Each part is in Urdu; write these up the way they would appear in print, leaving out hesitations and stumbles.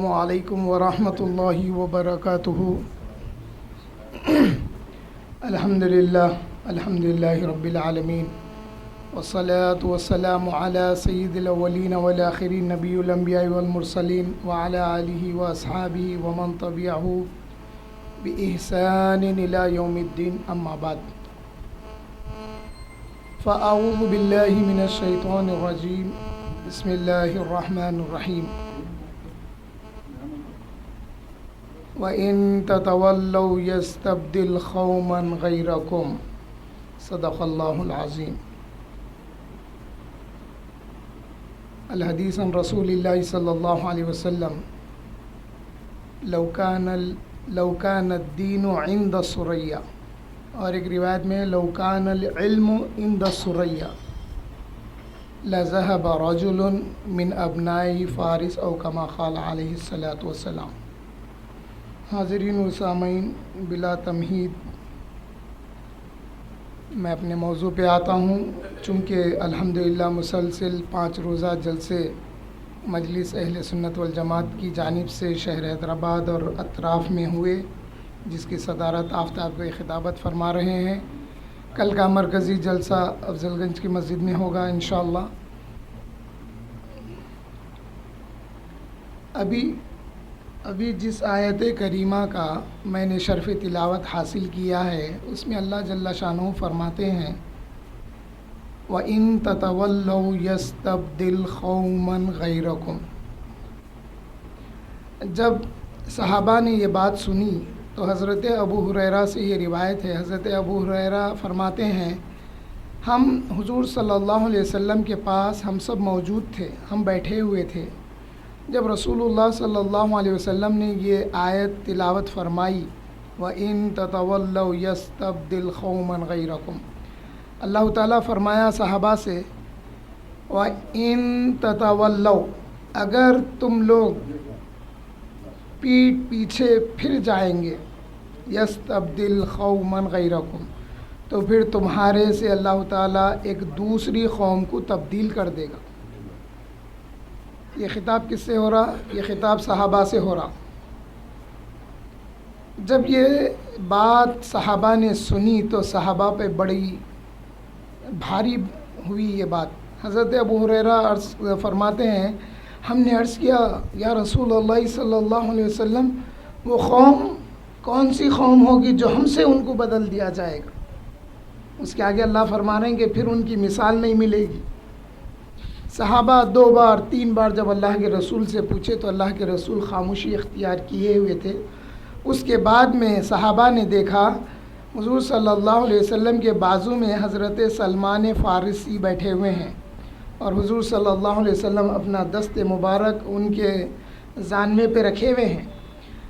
علیکم ورحمۃ اللہ وبرکاتہ۔ الحمد للہ رب العالمین، والصلاة والسلام علی سید الاولین والآخرین، نبی الانبیاء والمرسلین، وعلی آلہ واصحابہ ومن تبعہ بإحسان الی یوم الدین، اما بعد، فاعوذ باللہ من الشیطان الرجیم، بسم اللہ الرحمن الرحیم۔ وَإِن تَتَوَلَّوْا يَسْتَبْدِلْ قَوْمًا غَيْرَكُمْ صدق اللہ العظیم۔ الحدیث عن رسول اللہ صلی اللہ علیہ وسلم، لو كان الدین عند الثریا، اور ایک روایت میں لو كان العلم عند الثریا لذهب رجل من ابناء فارس، او کما قال علیہ الصلاۃ والسلام۔ حاضرین و سامعین، بلا تمہید میں اپنے موضوع پہ آتا ہوں۔ چونکہ الحمدللہ مسلسل 5 روزہ جلسے مجلس اہل سنت والجماعت کی جانب سے شہر حیدرآباد اور اطراف میں ہوئے، جس کی صدارت آفتاب کو خطابت فرما رہے ہیں۔ کل کا مرکزی جلسہ افضل گنج کی مسجد میں ہوگا انشاءاللہ۔ ابھی جس آیت کریمہ کا میں نے شرف تلاوت حاصل کیا ہے، اس میں اللہ جل شانہ فرماتے ہیں وَإِن تَتَوَلَّوْا يَسْتَبْدِلْ قَوْمًا غَيْرَكُمْ۔ جب صحابہ نے یہ بات سنی تو حضرت ابو ہریرہ سے یہ روایت ہے، حضرت ابو ہریرہ فرماتے ہیں ہم حضور صلی اللہ علیہ وسلم کے پاس ہم سب موجود تھے، ہم بیٹھے ہوئے تھے جب رسول اللہ صلی اللہ علیہ وسلم نے یہ آیت تلاوت فرمائی وَإِن تَتَوَلَّوْا يَسْتَبْدِلْ قَوْمًا غَيْرَكُمْ۔ اللہ تعالیٰ فرمایا صحابہ سے وَإِن تَتَوَلَّوْا، اگر تم لوگ پیٹھ پیچھے پھر جائیں گے، يَسْتَبْدِلْ قَوْمًا غَيْرَكُمْ، تو پھر تمہارے سے اللہ تعالیٰ ایک دوسری قوم کو تبدیل کر دے گا۔ یہ خطاب کس سے ہو رہا؟ یہ خطاب صحابہ سے ہو رہا۔ جب یہ بات صحابہ نے سنی تو صحابہ پہ بڑی بھاری ہوئی یہ بات۔ حضرت ابو ہریرہ فرماتے ہیں ہم نے عرض کیا یا رسول اللہ صلی اللہ علیہ وسلم، وہ قوم کون سی قوم ہوگی جو ہم سے ان کو بدل دیا جائے گا؟ اس کے آگے اللہ فرما رہے ہیں کہ پھر ان کی مثال نہیں ملے گی۔ صحابہ 2 بار 3 بار جب اللہ کے رسول سے پوچھے تو اللہ کے رسول خاموشی اختیار کیے ہوئے تھے۔ اس کے بعد میں صحابہ نے دیکھا حضور صلی اللہ علیہ وسلم کے بازو میں حضرت سلمان فارسی بیٹھے ہوئے ہیں، اور حضور صلی اللہ علیہ وسلم اپنا دست مبارک ان کے زانوے پہ رکھے ہوئے ہیں۔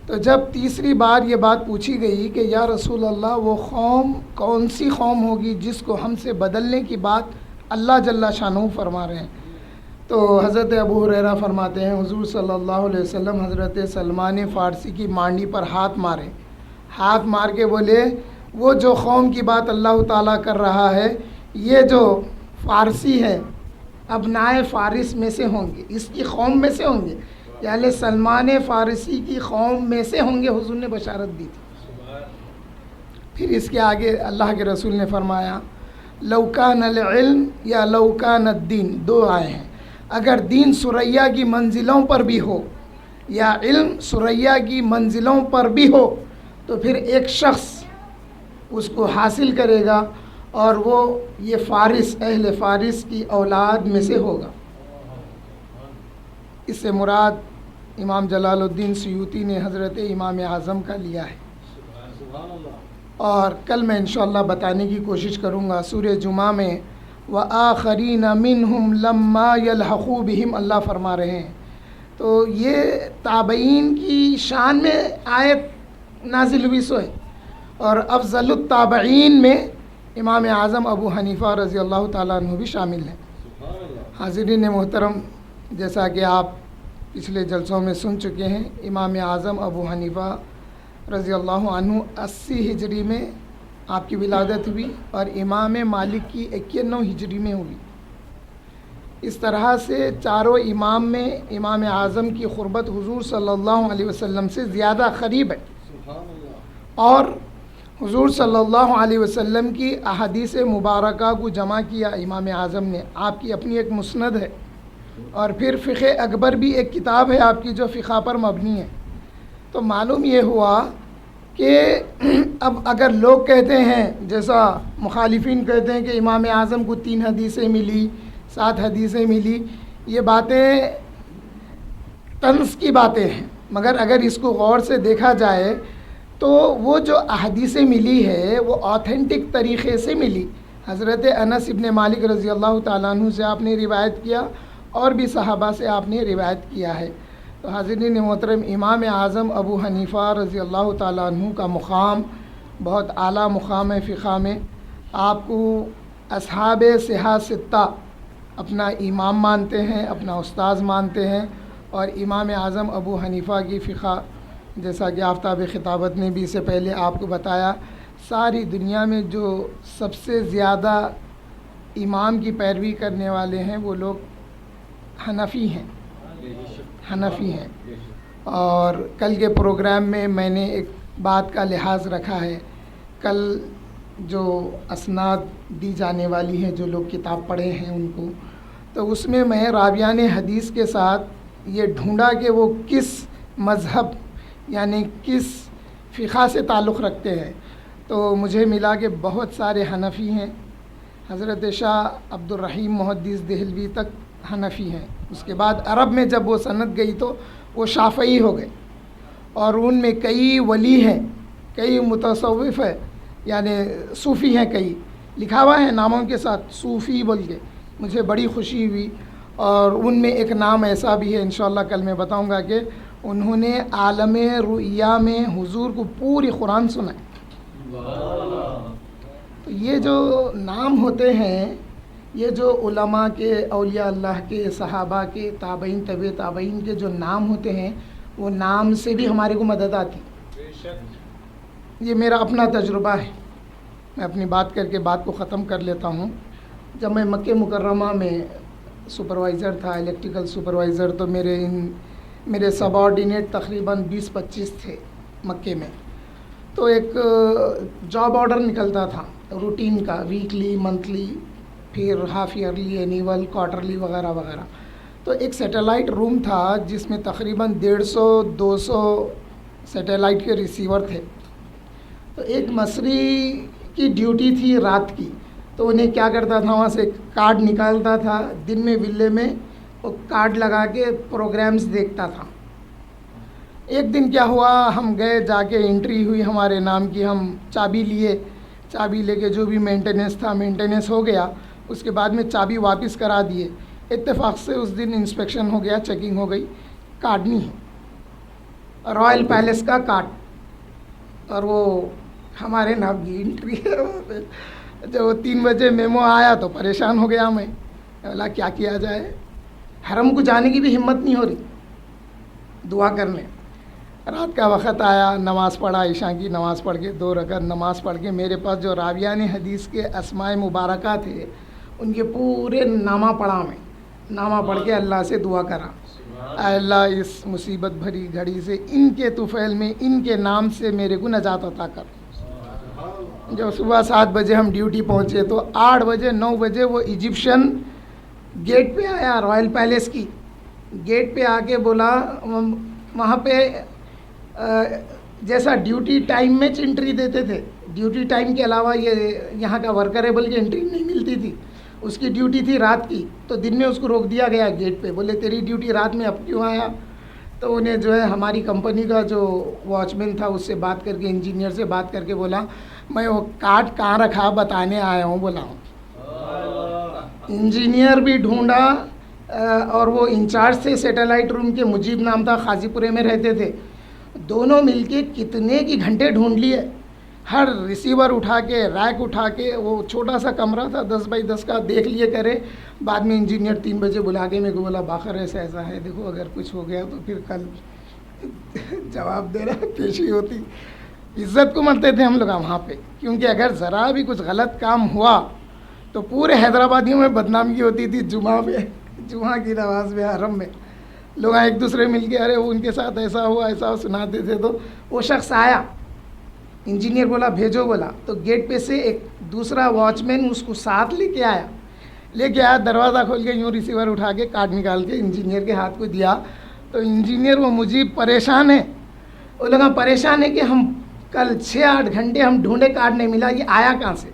تو جب تیسری بار یہ بات پوچھی گئی کہ یا رسول اللہ، وہ قوم کون سی قوم ہوگی جس کو ہم سے بدلنے کی بات اللہ جل شانہ فرما رہے ہیں، تو حضرت ابو ہریرہ فرماتے ہیں حضور صلی اللہ علیہ وسلم حضرت سلمان فارسی کی مانڈی پر ہاتھ مار کے بولے وہ جو قوم کی بات اللہ تعالیٰ کر رہا ہے، یہ جو فارسی ہے ابنائے فارس میں سے ہوں گے، اس کی قوم میں سے ہوں گے، یعنی سلمان فارسی کی قوم میں سے ہوں گے، حضور نے بشارت دی تھی۔ پھر اس کے آگے اللہ کے رسول نے فرمایا لو کان العلم یا لو کان الدین، 2 آئے ہیں، اگر دین ثریا کی منزلوں پر بھی ہو یا علم ثریا کی منزلوں پر بھی ہو تو پھر ایک شخص اس کو حاصل کرے گا، اور وہ یہ فارس، اہل فارس کی اولاد میں سے ہوگا۔ اس سے مراد امام جلال الدین سیوطی نے حضرت امام اعظم کا لیا ہے، اور کل میں انشاءاللہ بتانے کی کوشش کروں گا۔ سورہ جمعہ میں وَآخَرِينَ مِنْهُمْ لَمَّا يَلْحَقُوا بِهِمْ اللہ فرما رہے ہیں، تو یہ تابعین کی شان میں آیت نازل ہوئی سو ہے، اور افضل التابعین میں امام اعظم ابو حنیفہ رضی اللہ تعالیٰ عنہ بھی شامل ہیں۔ حاضرین محترم، جیسا کہ آپ پچھلے جلسوں میں سن چکے ہیں، امام اعظم ابو حنیفہ رضی اللہ عنہ 80 ہجری میں آپ کی ولادت ہوئی، اور امام مالک کی 91 ہجری میں ہوئی۔ اس طرح سے چاروں امام میں امام اعظم کی قربت حضور صلی اللہ علیہ وسلم سے زیادہ قریب ہے، اور حضور صلی اللہ علیہ وسلم کی احادیث مبارکہ کو جمع کیا امام اعظم نے. آپ کی اپنی ایک مسند ہے، اور پھر فقہ اکبر بھی ایک کتاب ہے آپ کی جو فقہ پر مبنی ہے. تو معلوم یہ ہوا کہ اب اگر لوگ کہتے ہیں، جیسا مخالفین کہتے ہیں کہ امام اعظم کو 3 حدیثیں ملی، 7 حدیثیں ملی، یہ باتیں طنز کی باتیں ہیں. مگر اگر اس کو غور سے دیکھا جائے تو وہ جو احادیثیں ملی ہے وہ آتھینٹک طریقے سے ملی. حضرت انس ابن مالک رضی اللہ تعالیٰ عنہ سے آپ نے روایت کیا، اور بھی صحابہ سے آپ نے روایت کیا ہے. تو حاضرین محترم، امام اعظم ابو حنیفہ رضی اللہ تعالیٰ عنہ کا مقام بہت اعلیٰ مقام ہے فقہ میں. آپ کو اصحاب صحاح ستہ اپنا امام مانتے ہیں، اپنا استاذ مانتے ہیں، اور امام اعظم ابو حنیفہ کی فقہ، جیسا کہ آفتاب خطابت نے بھی اس سے پہلے آپ کو بتایا، ساری دنیا میں جو سب سے زیادہ امام کی پیروی کرنے والے ہیں وہ لوگ حنفی ہیں. اور کل کے پروگرام میں نے ایک بات کا لحاظ رکھا ہے. کل جو اسناد دی جانے والی ہیں، جو لوگ کتاب پڑھے ہیں ان کو، تو اس میں راویان حدیث کے ساتھ یہ ڈھونڈا کہ وہ کس مذہب یعنی کس فقہ سے تعلق رکھتے ہیں. تو مجھے ملا کہ بہت سارے حنفی ہیں. حضرت شاہ عبد الرحیم محدث دہلوی تک حنفی ہیں. اس کے بعد عرب میں جب وہ سند گئی تو وہ شافعی ہو گئے، اور ان میں کئی ولی ہیں، کئی متصوف ہیں، یعنی صوفی ہیں، کئی لکھا ہوا ہے ناموں کے ساتھ صوفی بول کے. مجھے بڑی خوشی ہوئی. اور ان میں ایک نام ایسا بھی ہے، انشاءاللہ کل میں بتاؤں گا، کہ انہوں نے عالم رؤیا میں حضور کو پوری قرآن سنا ہے. تو یہ جو نام ہوتے ہیں، یہ جو علماء کے، اولیاء اللہ کے، صحابہ کے، تابعین، طبع تابعین کے جو نام ہوتے ہیں، وہ نام سے بھی ہمارے کو مدد آتی. یہ میرا اپنا تجربہ ہے. میں اپنی بات کر کے بات کو ختم کر لیتا ہوں. جب میں مکہ مکرمہ میں سپروائزر تھا، الیکٹریکل سپروائزر، تو میرے سب آرڈینیٹ تقریباً 20-25 تھے مکے میں. تو ایک جاب آرڈر نکلتا تھا روٹین کا، ویکلی، منتھلی، پھر ہاف ایئرلی، اینیول، کوارٹرلی وغیرہ وغیرہ. تو ایک سیٹلائٹ روم تھا جس میں تقریباً 150-200 سیٹلائٹ کے ریسیور تھے. تو ایک مصری کی ڈیوٹی تھی رات کی. تو انہیں کیا کرتا تھا، وہاں سے کارڈ نکالتا تھا، دن میں ویلے میں وہ کارڈ لگا کے پروگرامز دیکھتا تھا. ایک دن کیا ہوا، ہم گئے، جا کے انٹری ہوئی ہمارے نام کی، ہم چابی لیے، چابی لے کے جو بھی مینٹیننس تھا مینٹیننس ہو گیا. اس کے بعد میں چابی واپس کرا دیے. اتفاق سے اس دن انسپیکشن ہو گیا، چیکنگ ہو گئی، کارڈ نہیں ہے، رائل پیلس کا کارڈ، اور وہ ہمارے نام کی انٹری ہے. جب 3 بجے میمو آیا تو پریشان ہو گیا میں، بولا کیا کیا جائے. حرم کو جانے کی بھی ہمت نہیں ہو رہی دعا کرنے. رات کا وقت آیا، نماز پڑھا، عشاء کی نماز پڑھ کے 2 رکعت نماز پڑھ کے میرے پاس جو راویان حدیث کے اسماء مبارکہ تھے ان کے پورے نامہ پڑھا. میں نامہ پڑھ کے اللہ سے دعا کرا، اے اللہ اس مصیبت بھری گھڑی سے ان کے طفیل میں ان کے نام سے میرے کو نجات عطا کر. جب صبح 7 بجے ہم ڈیوٹی پہنچے تو 8 بجے 9 بجے وہ ایجپشن گیٹ پہ آیا، رائل پیلس کی گیٹ پہ آ کے بولا، وہاں پہ جیسا ڈیوٹی ٹائم میں انٹری دیتے تھے، ڈیوٹی ٹائم کے علاوہ یہ یہاں کا ورکریبل کی انٹری نہیں ملتی تھی. اس کی ڈیوٹی تھی رات کی، تو دن میں اس کو روک دیا گیا گیٹ پہ. بولے تیری ڈیوٹی رات میں اب کیوں آیا؟ تو انہیں جو ہے ہماری کمپنی کا جو واچ مین تھا اس سے بات کر کے، انجینئر سے بات کر کے بولا میں وہ کارڈ کہاں رکھا بتانے آیا ہوں. بولا انجینئر بھی ڈھونڈا، اور وہ انچارج تھے سیٹلائٹ روم کے، مجیب نام تھا، قاضی پورے میں رہتے تھے. دونوں مل کے کتنے کی گھنٹے ڈھونڈ لیے. ہر ریسیور اٹھا کے، ریک اٹھا کے، وہ چھوٹا سا کمرہ تھا 10x10 کا، دیکھ لیے کرے. بعد میں انجینئر 3 بجے بلا کے میرے کو بولا باخر ایسا ہے، دیکھو اگر کچھ ہو گیا تو پھر کل جواب دے رہا پیشی ہوتی. عزت کو مرتے تھے ہم لوگ وہاں پہ، کیونکہ اگر ذرا بھی کچھ غلط کام ہوا تو پورے حیدرآبادیوں میں بدنامی ہوتی تھی. جمعہ میں جمعہ کی نماز میں حرم میں لوگ ایک دوسرے مل کے ارے ان کے ساتھ ایسا ہوا سناتے تھے. تو وہ شخص آیا, انجینئر بولا بھیجو بولا, تو گیٹ پہ سے ایک دوسرا واچ مین اس کو ساتھ لے کے آیا, دروازہ کھول کے یوں ریسیور اٹھا کے کارڈ نکال کے انجینئر کے ہاتھ کو دیا. تو انجینئر وہ مجھے پریشان ہے, وہ لوگ پریشان ہے کہ ہم کل 6-8 گھنٹے ہم ڈھونڈے, کارڈ نہیں ملا, یہ آیا کہاں سے.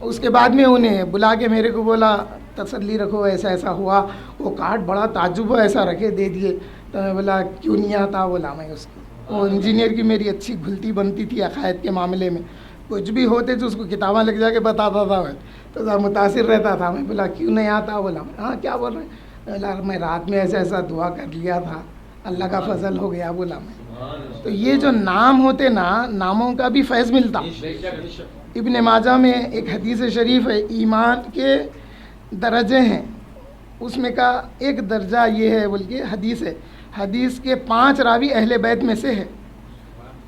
اس کے بعد میں انہیں بلا کے میرے کو بولا تسلی رکھو ایسا ایسا ہوا, وہ کارڈ بڑا تعجب ایسا رکھے دے دیے. تو میں بولا کیوں نہیں آتا, بولا میں اس کو, وہ انجینئر کی میری اچھی گھلتی بنتی تھی عقائد کے معاملے میں, کچھ بھی ہوتے تو اس کو کتابیں لگ جا کے بتاتا تھا میں, تو ذرا متاثر رہتا تھا. میں بولا کیوں نہیں آتا, بولا ہاں کیا بول رہے ہیں, میں رات میں ایسا دعا کر لیا تھا, اللہ کا فضل ہو گیا, بولا میں. تو یہ جو نام ہوتے نا, ناموں کا بھی فیض ملتا. ابن ماجہ میں ایک حدیث شریف ہے, ایمان کے درجے ہیں, اس میں کا ایک درجہ یہ ہے بلکہ حدیث ہے, حدیث کے 5 راوی اہل بیت میں سے ہے.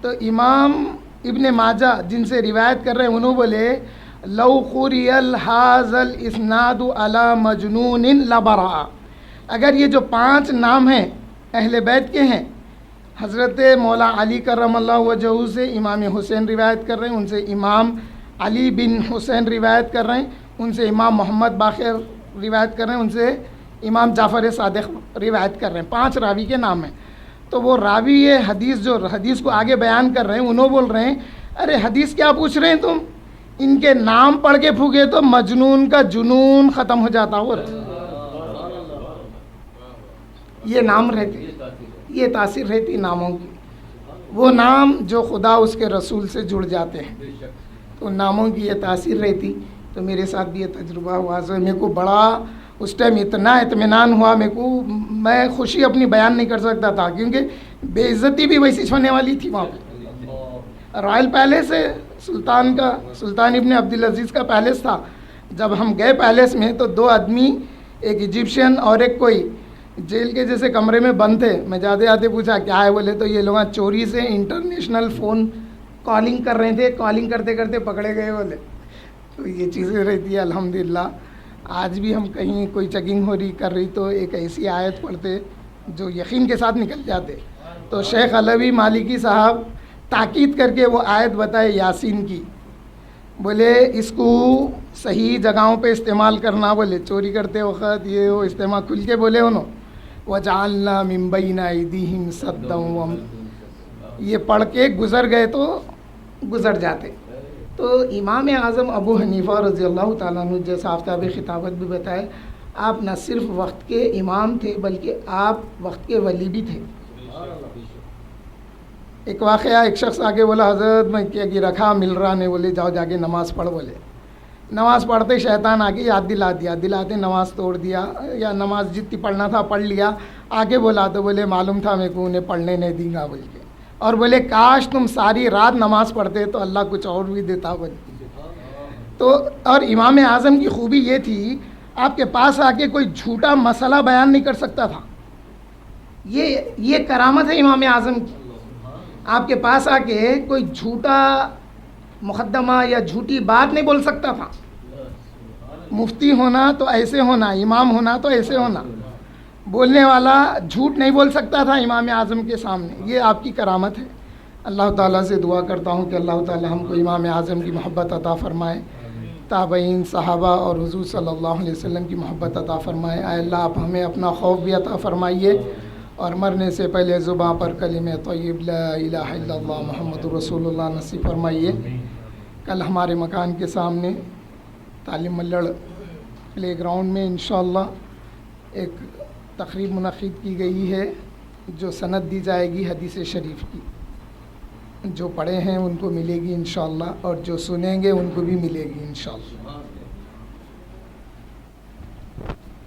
تو امام ابن ماجہ جن سے روایت کر رہے ہیں انہوں بولے لو قری الحاظ الاسناد علی مجنون لبرا, اگر یہ جو 5 نام ہیں اہل بیت کے ہیں, حضرت مولا علی کرم اللہ وجہہ سے امام حسین روایت کر رہے ہیں, ان سے امام علی بن حسین روایت کر رہے ہیں, ان سے امام محمد باقر روایت کر رہے ہیں, ان سے امام جعفر صادق روایت کر رہے ہیں. 5 راوی کے نام ہیں. تو وہ راوی یہ حدیث کو آگے بیان کر رہے ہیں, انہوں بول رہے ہیں ارے حدیث کیا پوچھ رہے ہیں تم, ان کے نام پڑھ کے پھونکے تو مجنون کا جنون ختم ہو جاتا. اور یہ نام رہتے, یہ تاثیر رہتی ناموں کی, وہ نام جو خدا اس کے رسول سے جڑ جاتے ہیں, تو ناموں کی یہ تاثیر رہتی. تو میرے ساتھ بھی یہ تجربہ ہوا, میرے کو بڑا اس ٹائم اتنا اطمینان ہوا, میں خوشی اپنی بیان نہیں کر سکتا تھا, کیونکہ بے عزتی بھی ویسی ہونے والی تھی وہاں پہ. رائل پیلس ہے سلطان ابن عبدالعزیز کا پیلس تھا. جب ہم گئے پیلس میں تو 2 آدمی, ایک ایجپشین اور ایک کوئی جیل کے جیسے کمرے میں بند تھے. میں جاتے آتے پوچھا کیا ہے, بولے تو یہ لوگ چوری سے انٹرنیشنل فون کالنگ کر رہے تھے, کالنگ کرتے کرتے پکڑے گئے بولے. تو یہ چیزیں رہتی ہے الحمدللہ. آج بھی ہم کہیں کوئی چیکنگ ہو رہی کر رہی تو ایک ایسی آیت پڑھتے جو یقین کے ساتھ نکل جاتے. تو شیخ علوی مالکی صاحب تاکید کر کے وہ آیت بتائے یاسین کی, بولے اس کو صحیح جگہوں پہ استعمال کرنا, بولے چوری کرتے وقت یہ وہ استعمال کھل کے بولے انہوں وَجَعَلْنَا مِن بَيْنَ أَيْدِيهِمْ سَدًّا, یہ پڑھ کے گزر گئے تو گزر جاتے. تو امام اعظم ابو حنیفہ رضی اللہ تعالیٰ عنہ, جیسا آفتاب خطابت بھی بتائے, آپ نہ صرف وقت کے امام تھے بلکہ آپ وقت کے ولی بھی تھے. ایک واقعہ, ایک شخص آگے بولا حضرت میں کیا کہ رکھا مل رہا نہیں, بولے جاؤ جا کے نماز پڑھ. بولے نماز پڑھتے شیطان آگے یاد دلاتے نماز توڑ دیا, یا نماز جتنی پڑھنا تھا پڑھ لیا. آگے بولا تو بولے معلوم تھا میرے کو انہیں پڑھنے نہیں دیں گا بول کے, اور بولے کاش تم ساری رات نماز پڑھتے تو اللہ کچھ اور بھی دیتا بول. تو اور امام اعظم کی خوبی یہ تھی, آپ کے پاس آ کے کوئی جھوٹا مسئلہ بیان نہیں کر سکتا تھا. یہ کرامت ہے امام اعظم کی. آپ کے پاس آ کے کوئی جھوٹا مقدمہ یا جھوٹی بات نہیں بول سکتا تھا. مفتی ہونا تو ایسے ہونا, امام ہونا تو ایسے ہونا, بولنے والا جھوٹ نہیں بول سکتا تھا امام اعظم کے سامنے. یہ آپ کی کرامت ہے. اللہ تعالیٰ سے دعا کرتا ہوں کہ اللہ تعالیٰ ہم کو امام اعظم کی محبت عطا فرمائے, تابعین صحابہ اور حضور صلی اللہ علیہ وسلم کی محبت عطا فرمائے. اے اللہ آپ ہمیں اپنا خوف بھی عطا فرمائیے, اور مرنے سے پہلے زباں پر کلمہ طیب لا الہ الا اللہ محمد رسول اللہ نصیب فرمائیے. کل ہمارے مکان کے سامنے تعلیم ملڑ پلے گراؤنڈ میں انشاءاللہ ایک تقریب منعقد کی گئی ہے, جو سند دی جائے گی حدیث شریف کی. جو پڑھے ہیں ان کو ملے گی انشاءاللہ, اور جو سنیں گے ان کو بھی ملے گی انشاءاللہ.